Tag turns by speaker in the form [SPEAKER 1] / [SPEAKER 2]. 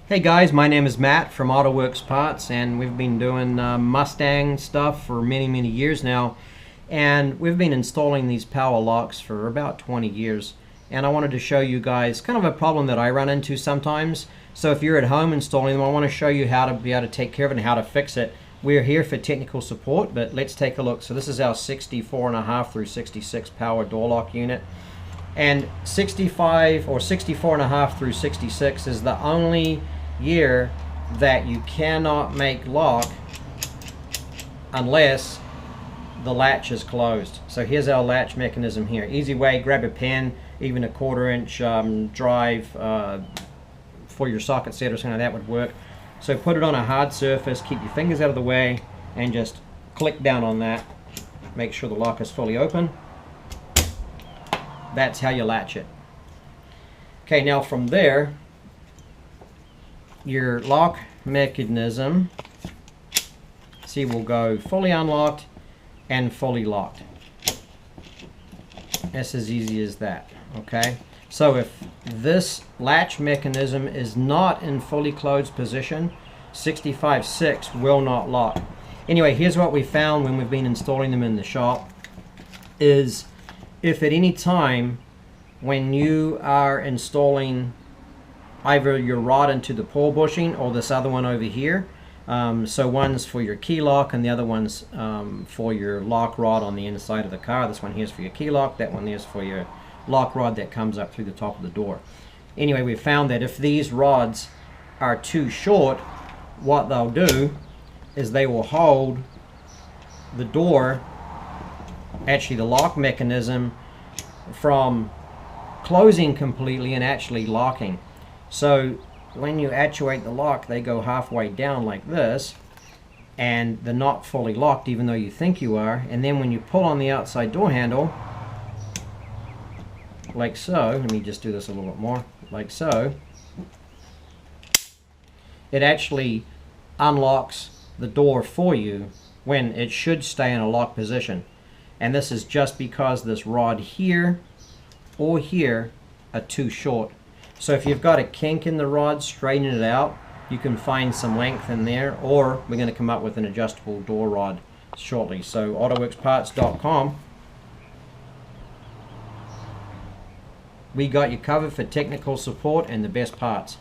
[SPEAKER 1] Hey guys, my name is Matt from Autoworks Parts, and we've been doing Mustang stuff for many years now, and we've been installing these power locks for about 20 years. And I wanted to show you guys kind of a problem that I run into sometimes. So if you're at home installing them, I want to show you how to be able to take care of it and how to fix it. We're here for technical support, but let's take a look. So this is our 64.5 through 66 power door lock unit. And 65 or 64.5 through 66 is the only year that you cannot make lock unless the latch is closed. So here's our latch mechanism here. Easy way, grab a pen, even a 1/4 inch drive for your socket set or something like that would work. So put it on a hard surface, keep your fingers out of the way, and just click down on that. Make sure the lock is fully open. That's how you latch it. Okay, now from there, your lock mechanism, see, will go fully unlocked and fully locked. It's as easy as that. Okay, so if this latch mechanism is not in fully closed position, 65.6 will not lock. Anyway, here's what we found when we've been installing them in the shop is if at any time when you are installing either your rod into the pull bushing or this other one over here, so one's for your key lock and the other one's for your lock rod on the inside of the car. This one here is for your key lock, that one is for your lock rod that comes up through the top of the door. Anyway, we found that if these rods are too short, what they'll do is they will hold the door, actually the lock mechanism, from closing completely and actually locking. So when you actuate the lock, they go halfway down like this, and they're not fully locked even though you think you are. And then when you pull on the outside door handle, like so, let me just do this a little bit more, like so, it actually unlocks the door for you when it should stay in a locked position. And this is just because this rod here or here are too short. So if you've got a kink in the rod, straighten it out. You can find some length in there, or we're going to come up with an adjustable door rod shortly. So autoworksparts.com. We got you covered for technical support and the best parts.